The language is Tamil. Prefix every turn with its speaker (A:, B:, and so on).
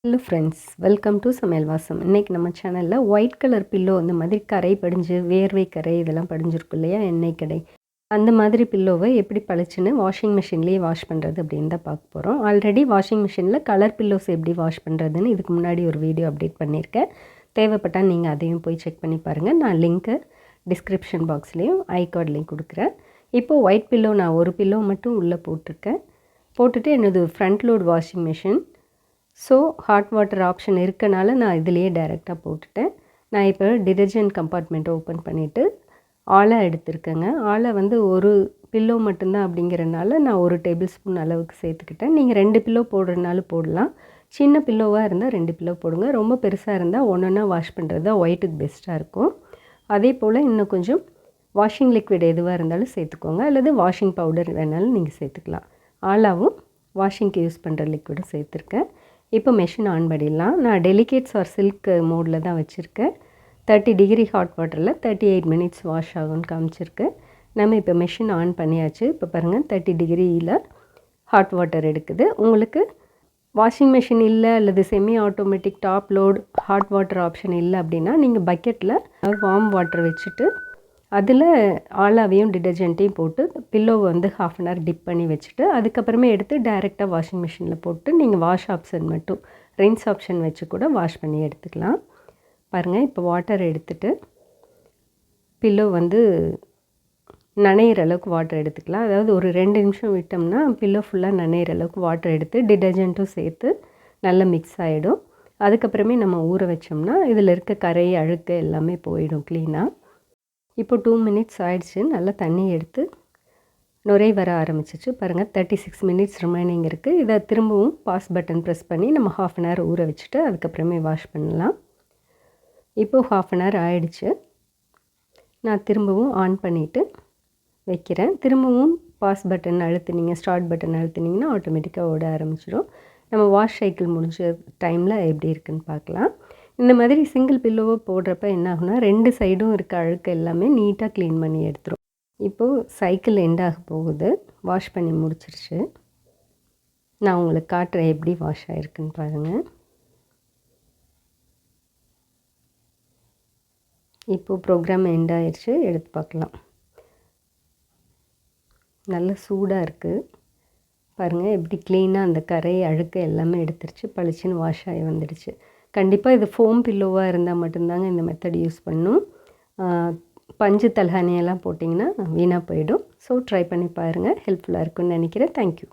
A: ஹலோ ஃப்ரெண்ட்ஸ், வெல்கம் டு சமையல் வாசம். இன்றைக்கி நம்ம சேனலில் ஒயிட் கலர் பில்லோ இந்த மாதிரி கரை படிஞ்சு வேர்வை கரை இதெல்லாம் படிஞ்சிருக்கும் இல்லையா, எண்ணெய் கடை, அந்த மாதிரி பில்லோவை எப்படி பளிச்சுன்னு வாஷிங் மிஷின்லேயே வாஷ் பண்ணுறது அப்படின்னு தான் பார்க்க போகிறோம். ஆல்ரெடி வாஷிங் மிஷினில் கலர் பில்லோஸ் எப்படி வாஷ் பண்ணுறதுன்னு இதுக்கு முன்னாடி ஒரு வீடியோ அப்டேட் பண்ணியிருக்கேன். தேவைப்பட்டால் நீங்கள் அதையும் போய் செக் பண்ணி பாருங்கள். நான் லிங்க்கு டிஸ்கிரிப்ஷன் பாக்ஸ்லேயும் ஐகார்ட்லேயும் கொடுக்குறேன். இப்போது ஒயிட் பில்லோ நான் ஒரு பில்லோ மட்டும் உள்ளே போட்டிருக்கேன். போட்டுட்டு என்னது front load washing machine. So hot water option இருக்கனால நான் இதிலேயே டைரெக்டாக போட்டுட்டேன். நான் இப்போ டிடர்ஜென்ட் கம்பார்ட்மெண்ட்டை ஓப்பன் பண்ணிவிட்டு ஆழை எடுத்துருக்கேங்க. ஆழை வந்து ஒரு பில்லோ மட்டும்தான் அப்படிங்கிறனால நான் 1 டேபிள் ஸ்பூன் அளவுக்கு சேர்த்துக்கிட்டேன். நீங்கள் 2 பில்லோ போடுறதுனாலும் போடலாம். சின்ன பில்லோவாக இருந்தால் 2 பில்லோ போடுங்க. ரொம்ப பெருசாக இருந்தால் ஒன்றா வாஷ் பண்ணுறது தான் ஒயிட்டுக்கு பெஸ்ட்டாக இருக்கும். அதே போல் இன்னும் கொஞ்சம் வாஷிங் லிக்விட் எதுவாக இருந்தாலும் சேர்த்துக்கோங்க, அல்லது வாஷிங் பவுடர் வேணாலும் நீங்கள் சேர்த்துக்கலாம். ஆளாவும் வாஷிங்க்கு யூஸ் பண்ணுற லிக்விடும் சேர்த்துருக்கேன். இப்போ மெஷின் ஆன் பண்ணிடலாம். நான் டெலிகேட்ஸ் ஆர் சில்க் மோடில் தான் வச்சுருக்கேன். 30 டிகிரி ஹாட் வாட்டரில் 38 மினிட்ஸ் வாஷ் ஆகும்னு காமிச்சிருக்கேன். நம்ம இப்போ மெஷின் ஆன் பண்ணியாச்சு. இப்போ பாருங்கள் 30 டிகிரியில் ஹாட் வாட்டர் எடுக்குது. உங்களுக்கு வாஷிங் மிஷின் இல்லை அல்லது semi automatic top load hot water option இல்லை அப்படின்னா நீங்கள் பக்கெட்டில் வார்ம் வாட்டர் வச்சுட்டு அதில் ஆலாவையும் டிடர்ஜென்ட்டையும் போட்டு பில்லோவை வந்து 1/2 அன் ஹவர் டிப் பண்ணி வச்சுட்டு அதுக்கப்புறமே எடுத்து டைரெக்டாக வாஷிங் மிஷினில் போட்டு நீங்கள் வாஷ் ஆப்ஷன் மட்டும் ரின்ஸ் ஆப்ஷன் வச்சு கூட வாஷ் பண்ணி எடுத்துக்கலாம். பாருங்கள், இப்போ வாட்டர் எடுத்துகிட்டு பில்லோ வந்து நனையிற அளவுக்கு வாட்டர் எடுத்துக்கலாம். அதாவது ஒரு 2 நிமிஷம் விட்டோம்னா பில்லோ ஃபுல்லாக நனையிற அளவுக்கு வாட்டர் எடுத்து டிடர்ஜென்ட்டும் சேர்த்து நல்லா மிக்ஸ் ஆகிடும். அதுக்கப்புறமே நம்ம ஊற வச்சோம்னா இதில் இருக்க கரை அழுக்கு எல்லாமே போயிடும் க்ளீனாக. இப்போ 2 மினிட்ஸ் ஆயிடுச்சு. நல்லா தண்ணி எடுத்து நுரை வர ஆரம்பிச்சிச்சு. பாருங்கள், 36 மினிட்ஸ் ரிமைனிங் இருக்குது. இதை திரும்பவும் பாஸ் பட்டன் ப்ரெஸ் பண்ணி நம்ம 1/2 அன் ஹவர் ஊற வச்சுட்டு அதுக்கப்புறமே வாஷ் பண்ணலாம். இப்போது 1/2 அன் ஹவர் ஆயிடுச்சு. நான் திரும்பவும் ஆன் பண்ணிவிட்டு வைக்கிறேன். திரும்பவும் பாஸ் பட்டன் அழுத்தினீங்க, ஸ்டார்ட் பட்டன் அழுத்தினீங்கன்னா ஆட்டோமேட்டிக்காக ஓட ஆரம்பிச்சிடும். நம்ம வாஷ் சைக்கிள் முடிஞ்ச டைமில் எப்படி இருக்குன்னு பார்க்கலாம். இந்த மாதிரி சிங்கிள் பில்லோவை போடுறப்ப என்ன ஆகுனா 2 சைடும் இருக்க அழுக்கு எல்லாமே நீட்டாக க்ளீன் பண்ணி எடுத்துரும். இப்போது சைக்கிள் எண்டாக போகுது. வாஷ் பண்ணி முடிச்சிருச்சு. நான் உங்களுக்கு காட்டுறேன் எப்படி வாஷ் ஆகிருக்குன்னு பாருங்கள். இப்போது ப்ரோக்ராம் எண்ட் ஆயிடுச்சு. எடுத்து பார்க்கலாம். நல்ல சூடாக இருக்குது. பாருங்கள் எப்படி க்ளீனாக அந்த கரை அழுக்கு எல்லாமே எடுத்துருச்சு. பளிச்சுன்னு வாஷ் ஆகி வந்துடுச்சு. கண்டிப்பாக இது ஃபோம் பில்லோவாக இருந்தால் மட்டும்தாங்க இந்த மெத்தட் யூஸ் பண்ணணும். பஞ்சு தலகாணியெல்லாம் போட்டிங்கன்னா வீணாக போயிடும். ஸோ ட்ரை பண்ணி பாருங்கள். ஹெல்ப்ஃபுல்லாக இருக்குன்னு நினைக்கிறேன். தேங்க்யூ.